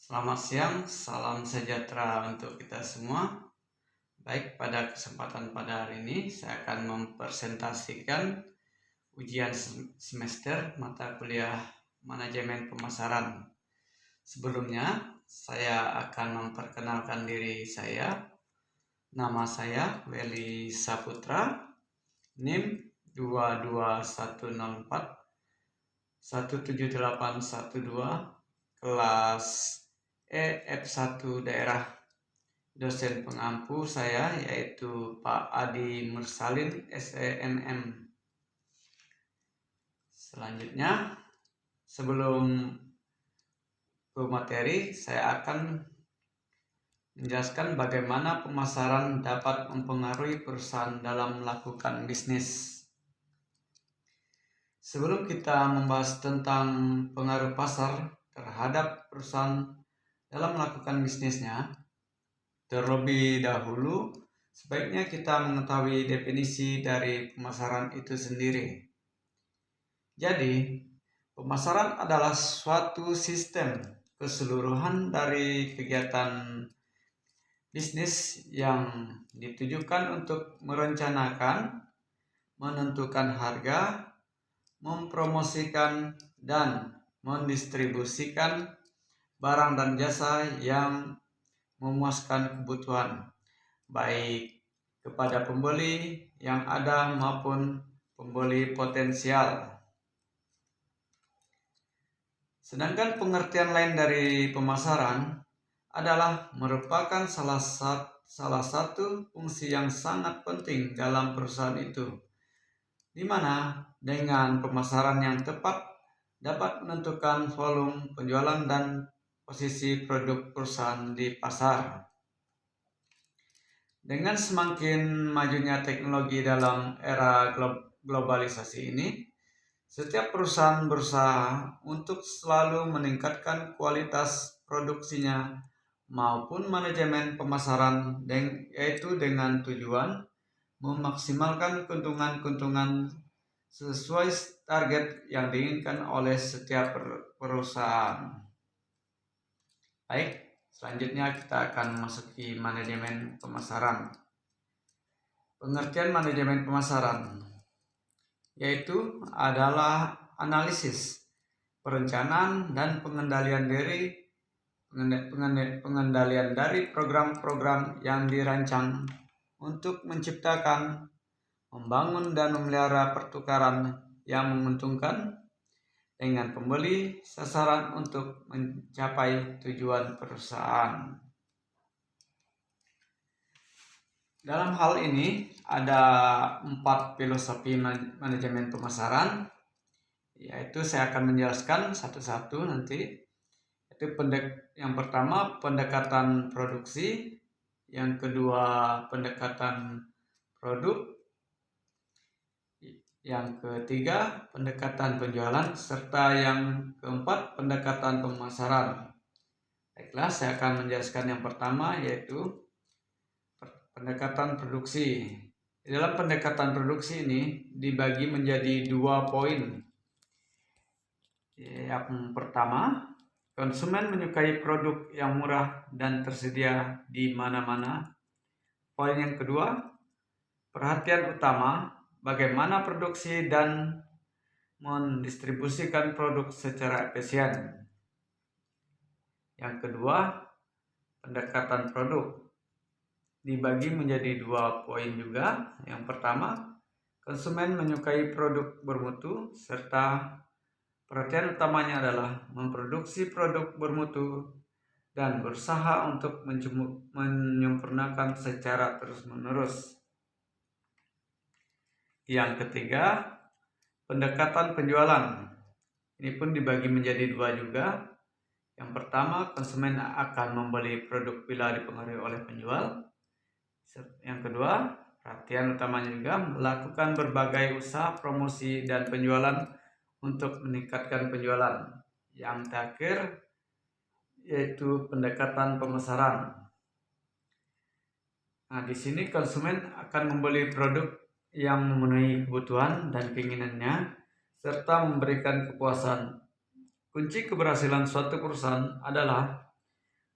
Selamat siang, salam sejahtera untuk kita semua. Baik, pada kesempatan pada hari ini saya akan mempresentasikan ujian semester mata kuliah manajemen pemasaran. Sebelumnya, saya akan memperkenalkan diri saya. Nama saya Weli Saputra, NIM 22104 17812, kelas F1 daerah. Dosen pengampu saya yaitu Pak Adi Mursalin SEMM. Selanjutnya, sebelum ke materi, saya akan menjelaskan bagaimana pemasaran dapat mempengaruhi perusahaan dalam melakukan bisnis. Sebelum kita membahas tentang pengaruh pasar terhadap perusahaan dalam melakukan bisnisnya, terlebih dahulu sebaiknya kita mengetahui definisi dari pemasaran itu sendiri. Jadi, pemasaran adalah suatu sistem keseluruhan dari kegiatan bisnis yang ditujukan untuk merencanakan, menentukan harga, mempromosikan, dan mendistribusikan barang dan jasa yang memuaskan kebutuhan, baik kepada pembeli yang ada maupun pembeli potensial. Sedangkan pengertian lain dari pemasaran adalah merupakan salah satu fungsi yang sangat penting dalam perusahaan itu, di mana dengan pemasaran yang tepat dapat menentukan volume penjualan dan posisi produk perusahaan di pasar. Dengan semakin majunya teknologi dalam era globalisasi ini, setiap perusahaan berusaha untuk selalu meningkatkan kualitas produksinya maupun manajemen pemasaran, yaitu dengan tujuan memaksimalkan keuntungan sesuai target yang diinginkan oleh setiap perusahaan. Baik, selanjutnya kita akan memasuki manajemen pemasaran. Pengertian manajemen pemasaran yaitu adalah analisis, perencanaan, dan pengendalian dari program-program yang dirancang untuk menciptakan, membangun, dan memelihara pertukaran yang menguntungkan dengan pembeli sasaran untuk mencapai tujuan perusahaan. Dalam hal ini ada 4 filosofi manajemen pemasaran, yaitu saya akan menjelaskan satu-satu nanti. Itu yang pertama pendekatan produksi, yang kedua pendekatan produk, yang ketiga pendekatan penjualan, serta yang keempat pendekatan pemasaran. Baiklah, saya akan menjelaskan yang pertama, yaitu pendekatan produksi. Dalam pendekatan produksi ini dibagi menjadi 2 poin. Yang pertama, konsumen menyukai produk yang murah dan tersedia di mana-mana. Poin yang kedua, perhatian utama bagaimana produksi dan mendistribusikan produk secara efisien. Yang kedua, pendekatan produk dibagi menjadi 2 poin juga. Yang pertama, konsumen menyukai produk bermutu, serta perhatian utamanya adalah memproduksi produk bermutu dan berusaha untuk menyempurnakan secara terus-menerus. Yang ketiga, pendekatan penjualan. Ini pun dibagi menjadi 2 juga. Yang pertama, konsumen akan membeli produk bila dipengaruhi oleh penjual. Yang kedua, perhatian utamanya juga melakukan berbagai usaha promosi dan penjualan untuk meningkatkan penjualan. Yang terakhir yaitu pendekatan pemasaran. Nah, di sini konsumen akan membeli produk yang memenuhi kebutuhan dan keinginannya serta memberikan kepuasan. Kunci keberhasilan suatu perusahaan adalah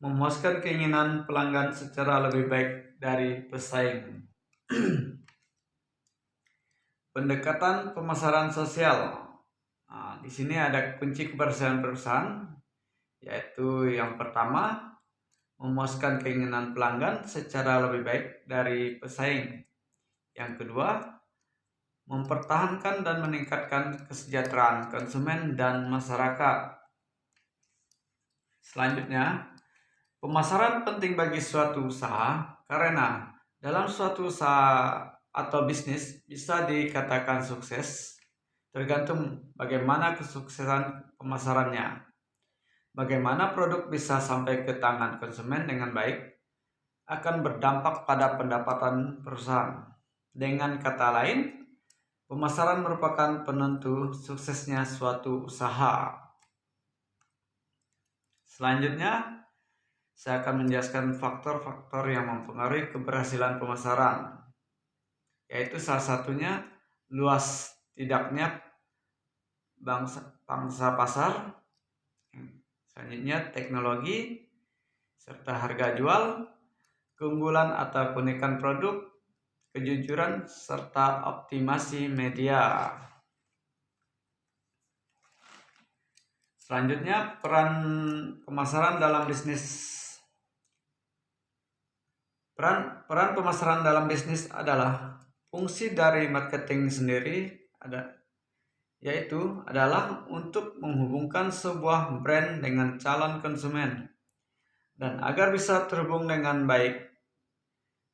memuaskan keinginan pelanggan secara lebih baik dari pesaing. Pendekatan pemasaran sosial. Nah, di sini ada kunci keberhasilan perusahaan, yaitu yang pertama, memuaskan keinginan pelanggan secara lebih baik dari pesaing. Yang kedua, mempertahankan dan meningkatkan kesejahteraan konsumen dan masyarakat. Selanjutnya, pemasaran penting bagi suatu usaha karena dalam suatu usaha atau bisnis bisa dikatakan sukses tergantung bagaimana kesuksesan pemasarannya. Bagaimana produk bisa sampai ke tangan konsumen dengan baik akan berdampak pada pendapatan perusahaan. Dengan kata lain, pemasaran merupakan penentu suksesnya suatu usaha. Selanjutnya, saya akan menjelaskan faktor-faktor yang mempengaruhi keberhasilan pemasaran, yaitu salah satunya luas tidaknya pangsa pasar, selanjutnya teknologi, serta harga jual, keunggulan atau keunikan produk, kejujuran, serta optimasi media. Selanjutnya, peran pemasaran dalam bisnis. Peran pemasaran dalam bisnis adalah fungsi dari marketing sendiri yaitu adalah untuk menghubungkan sebuah brand dengan calon konsumen. Dan agar bisa terhubung dengan baik,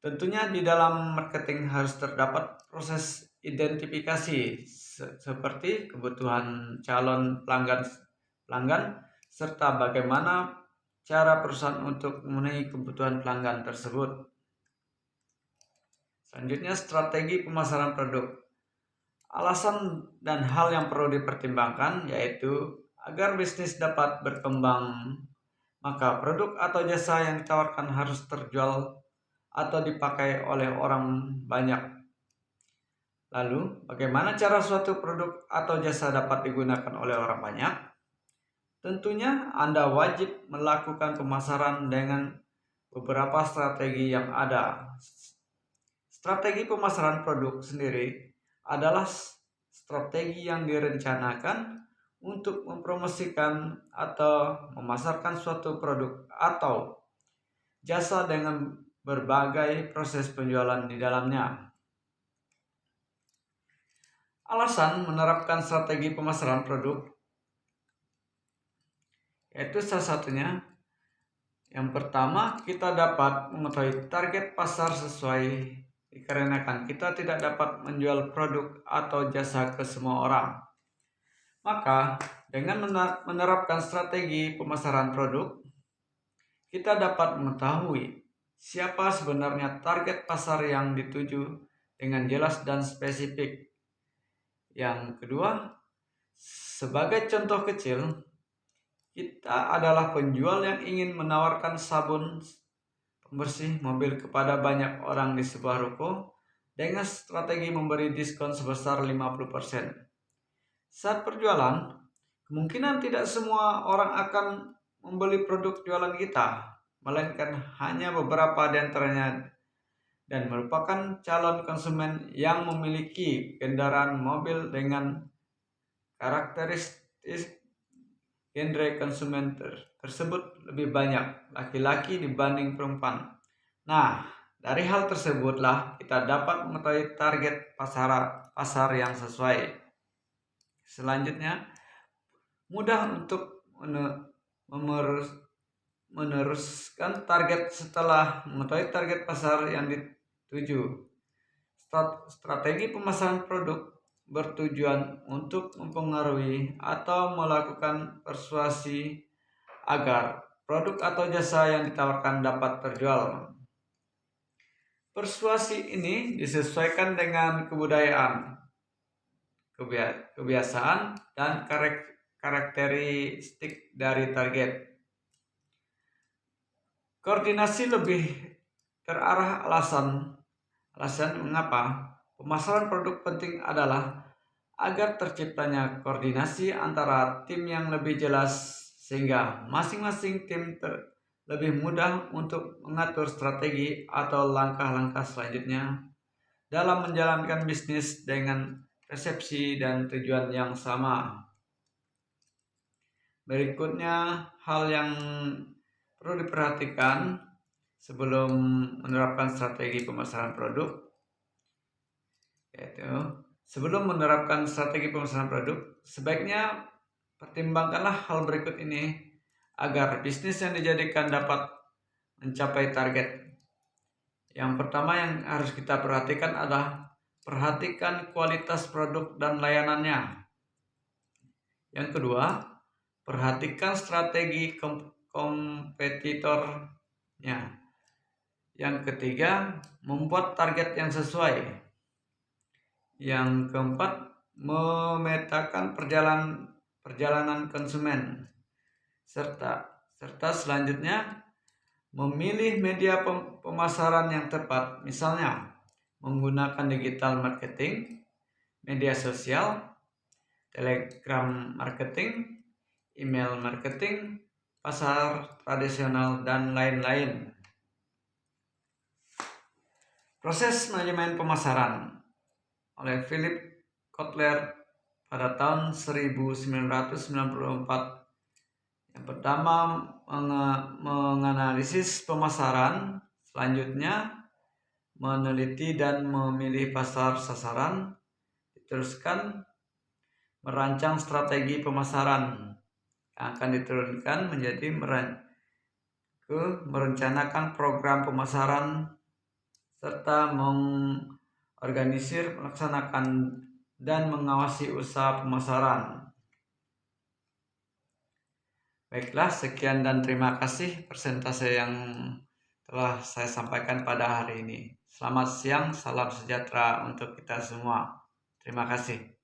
tentunya di dalam marketing harus terdapat proses identifikasi seperti kebutuhan calon pelanggan serta bagaimana cara perusahaan untuk memenuhi kebutuhan pelanggan tersebut. Selanjutnya, strategi pemasaran produk. Alasan dan hal yang perlu dipertimbangkan yaitu agar bisnis dapat berkembang, maka produk atau jasa yang ditawarkan harus terjual atau dipakai oleh orang banyak. Lalu, bagaimana cara suatu produk atau jasa dapat digunakan oleh orang banyak? Tentunya Anda wajib melakukan pemasaran dengan beberapa strategi yang ada. Strategi pemasaran produk sendiri adalah strategi yang direncanakan untuk mempromosikan atau memasarkan suatu produk atau jasa dengan berbagai proses penjualan di dalamnya. Alasan menerapkan strategi pemasaran produk yaitu salah satunya yang pertama, kita dapat mengetahui target pasar sesuai dikarenakan kita tidak dapat menjual produk atau jasa ke semua orang. Maka, dengan menerapkan strategi pemasaran produk, kita dapat mengetahui siapa sebenarnya target pasar yang dituju dengan jelas dan spesifik. Yang kedua, sebagai contoh kecil, kita adalah penjual yang ingin menawarkan sabun pembersih mobil kepada banyak orang di sebuah ruko dengan strategi memberi diskon sebesar 50%. Saat perjualan, kemungkinan tidak semua orang akan membeli produk jualan kita, melainkan hanya beberapa di antaranya dan merupakan calon konsumen yang memiliki kendaraan mobil dengan karakteristik genre konsumen tersebut lebih banyak laki-laki dibanding perempuan. Nah, dari hal tersebutlah kita dapat mengetahui target pasar yang sesuai. Selanjutnya, mudah untuk meneruskan target setelah mengetahui target pasar yang dituju. Strategi pemasaran produk bertujuan untuk mempengaruhi atau melakukan persuasi agar produk atau jasa yang ditawarkan dapat terjual. Persuasi ini disesuaikan dengan kebudayaan, kebiasaan, dan karakteristik dari target. Koordinasi lebih terarah. Alasan mengapa pemasaran produk penting adalah agar terciptanya koordinasi antara tim yang lebih jelas sehingga masing-masing tim lebih mudah untuk mengatur strategi atau langkah-langkah selanjutnya dalam menjalankan bisnis dengan persepsi dan tujuan yang sama. Berikutnya, hal yang perlu diperhatikan sebelum menerapkan strategi pemasaran produk, yaitu sebelum menerapkan strategi pemasaran produk, sebaiknya pertimbangkanlah hal berikut ini agar bisnis yang dijadikan dapat mencapai target. Yang pertama yang harus kita perhatikan adalah perhatikan kualitas produk dan layanannya. Yang kedua, perhatikan strategi kompetitornya. Yang ketiga, membuat target yang sesuai. Yang keempat, memetakan perjalanan konsumen. Serta selanjutnya, memilih media pemasaran yang tepat, misalnya menggunakan digital marketing, media sosial, telegram marketing, email marketing, pasar tradisional, dan lain-lain. Proses manajemen pemasaran oleh Philip Kotler pada tahun 1994. Yang pertama, menganalisis pemasaran, selanjutnya meneliti dan memilih pasar sasaran, diteruskan merancang strategi pemasaran yang akan diturunkan menjadi merencanakan program pemasaran serta mengorganisir, melaksanakan, dan mengawasi usaha pemasaran. Baiklah, sekian dan terima kasih persentase yang telah saya sampaikan pada hari ini. Selamat siang, salam sejahtera untuk kita semua. Terima kasih.